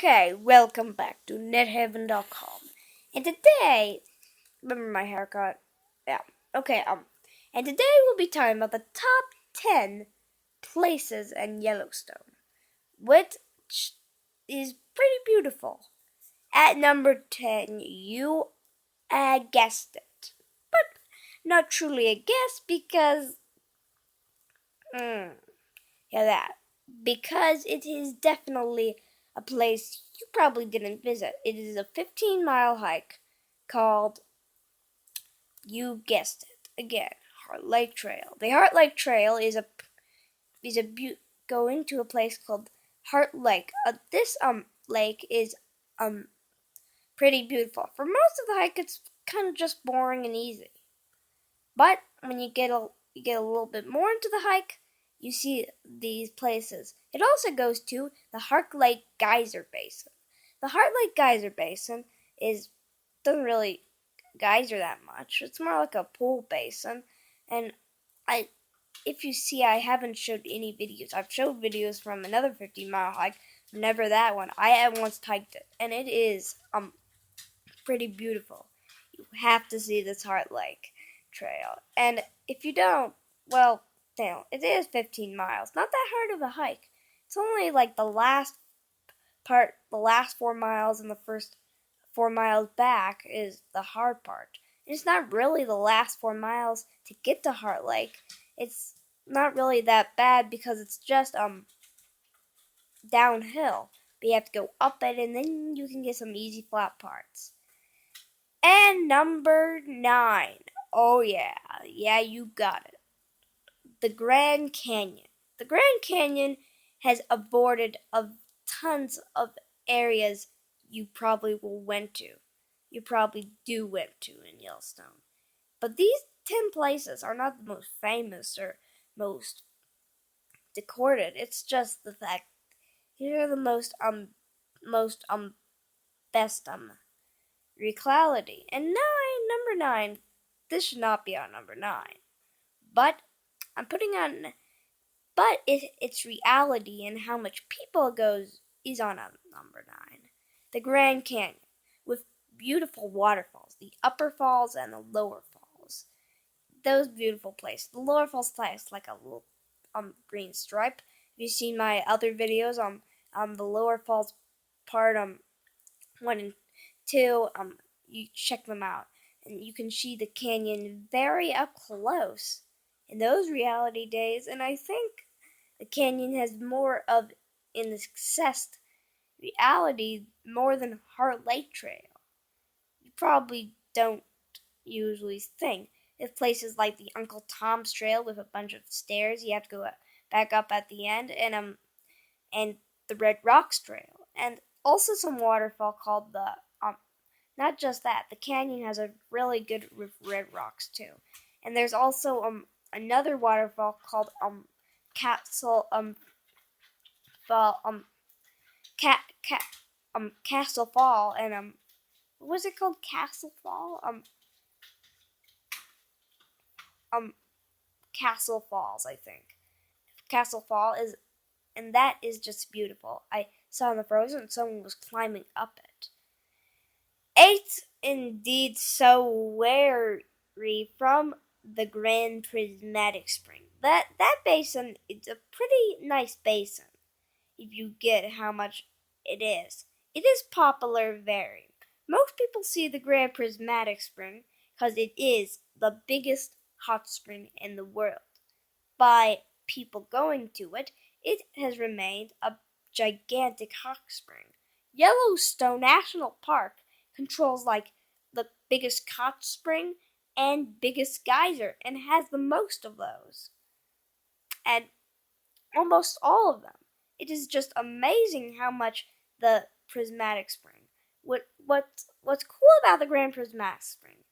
Okay, welcome back to netheaven.com. And today, remember my haircut? Yeah. Okay, and today we'll be talking about the top 10 places in Yellowstone, which is pretty beautiful. At number 10, you guessed it. But not truly a guess because, that. Because it is definitely a place you probably didn't visit. It is a 15-mile hike called, you guessed it, again, Heart Lake Trail. The Heart Lake Trail is going to a place called Heart Lake. This lake is pretty beautiful. For most of the hike, it's kind of just boring and easy. But when you get a little bit more into the hike, you see these places. It also goes to the Heart Lake Geyser Basin. The Heart Lake Geyser Basin doesn't really geyser that much. It's more like a pool basin. And if you see, I haven't showed any videos. I've showed videos from another 15-mile hike, never that one. I had once hiked it, and it is pretty beautiful. You have to see this Heart Lake Trail. And if you don't, well, it is 15 miles. Not that hard of a hike. It's only like the last 4 miles, and the first 4 miles back is the hard part. And it's not really the last 4 miles to get to Heart Lake. It's not really that bad because it's just downhill. But you have to go up it, and then you can get some easy flat parts. And number 9. Oh yeah, you got it. The Grand Canyon. The Grand Canyon has avoided of tons of areas you probably went to in Yellowstone. But these 10 places are not the most famous or most decorated. It's just the fact these are the most best reality. And number 9, this should not be on number 9. But its reality and how much people goes is on number 9. The Grand Canyon, with beautiful waterfalls, the upper falls and the lower falls. Those beautiful places. The lower falls place like a little green stripe. If you've seen my other videos on the lower falls part 1 and 2, you check them out, and you can see the canyon very up close in those reality days. And I think the canyon has more of in the success reality more than Heart Lake Trail. You probably don't usually think. If places like the Uncle Tom's Trail with a bunch of stairs, you have to go back up at the end, and the Red Rocks Trail, and also some waterfall called the not just that, the canyon has a really good with red rocks too, and there's also another waterfall called Castle Fall Castle Fall, and what was it called? Castle Fall? Castle Falls, I think. Castle Fall is, and that is just beautiful. I saw in the Frozen someone was climbing up it. 8, indeed, so wary from the Grand Prismatic Spring. That basin is a pretty nice basin if you get how much it is. It is popular very. Most people see the Grand Prismatic Spring because it is the biggest hot spring in the world. By people going to it, it has remained a gigantic hot spring. Yellowstone National Park controls like the biggest hot spring and biggest geyser and has the most of those. And almost all of them. It is just amazing how much the prismatic spring. What's cool about the Grand Prismatic Spring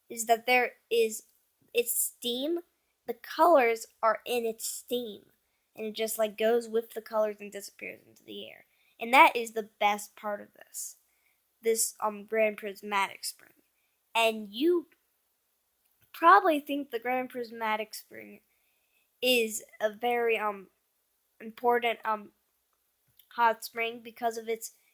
is that there is its steam. The colors are in its steam, and it just like goes with the colors and disappears into the air. And that is the best part of this Grand Prismatic Spring. And you probably think the Grand Prismatic Spring is a very important hot spring because of its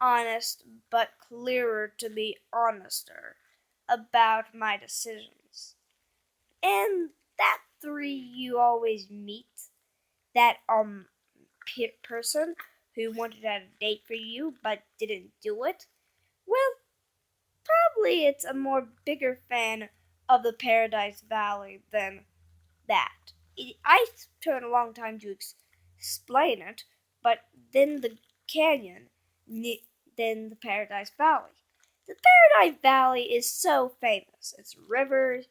honest but clearer to be honester about my decisions. And that three you always meet, that person who wanted to have a date for you but didn't do it, well, probably it's a more bigger fan of the Paradise Valley than that. I took a long time to explain it, but then the canyon, then the Paradise Valley. The Paradise Valley is so famous. It's rivers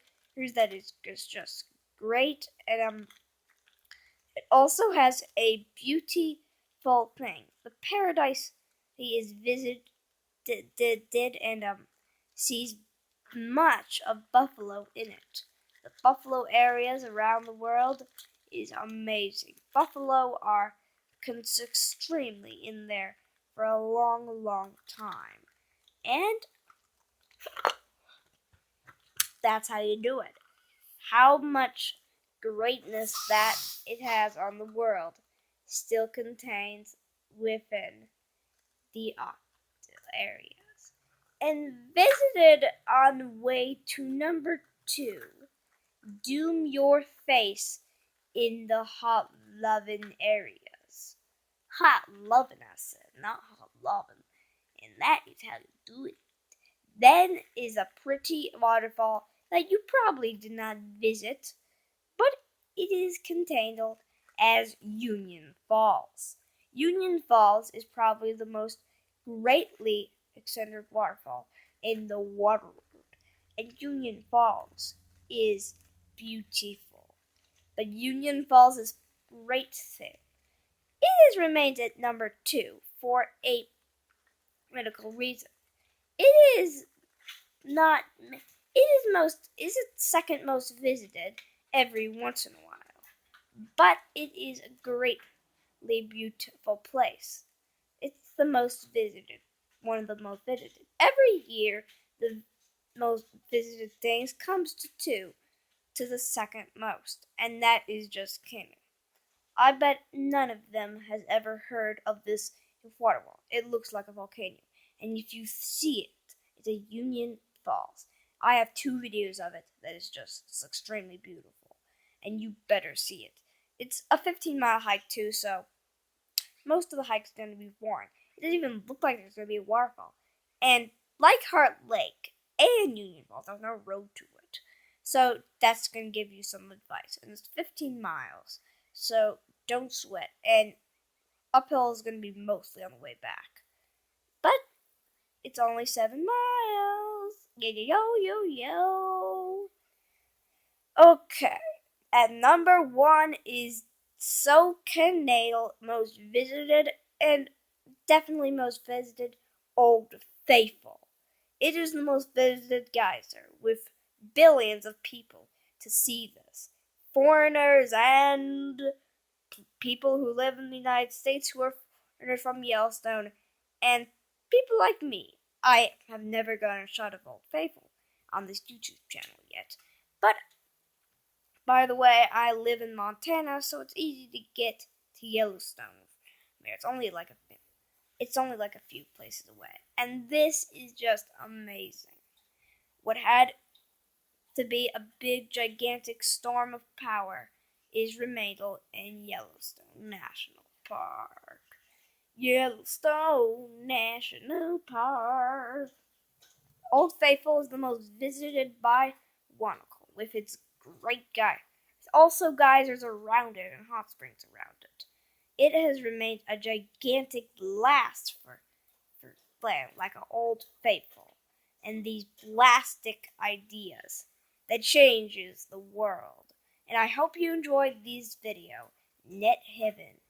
that is just great, and it also has a beautiful thing. The paradise he is did and sees much of buffalo in it. The buffalo areas around the world is amazing. Buffalo are extremely in there for a long time. And that's how you do it. How much greatness that it has on the world still contains within the areas. And visited on way to number 2, doom your face in the hot loving areas. Hot loving, I said, not hot loving. And that is how you do it. Then is a pretty waterfall that you probably did not visit, but it is contained as Union Falls. Union Falls is probably the most greatly extended waterfall in the world, and Union Falls is beautiful. But Union Falls is great thing. It has remained at number 2 for a medical reason. It is not. It is second most visited every once in a while, but it is a greatly beautiful place. It's the most visited, one of the most visited. Every year, the most visited things comes to 2, to the second most, and that is just canon. I bet none of them has ever heard of this waterfall. It looks like a volcano, and if you see it, it's a Union Falls. I have 2 videos of it that is just extremely beautiful, and you better see it. It's a 15-mile hike too, so most of the hike's going to be boring. It doesn't even look like there's going to be a waterfall. And like Heart Lake and Union Falls, there's no road to it. So that's going to give you some advice. And it's 15 miles, so don't sweat. And uphill is going to be mostly on the way back. But it's only 7 miles. Yo. Okay. At number 1 is So Canadian, most visited and definitely most visited Old Faithful. It is the most visited geyser with billions of people to see this. Foreigners and people who live in the United States who are foreigners from Yellowstone, and people like me. I have never gotten a shot of Old Faithful on this YouTube channel yet. But, by the way, I live in Montana, so it's easy to get to Yellowstone. It's only like a few places away. And this is just amazing. What had to be a big, gigantic storm of power is remained in Yellowstone National Park. Yellowstone National Park. Old Faithful is the most visited by Wanacle, with its great geysers. Also geysers around it and hot springs around it. It has remained a gigantic blast for land, like an Old Faithful, and these blastic ideas that changes the world. And I hope you enjoyed this video. Net Heaven.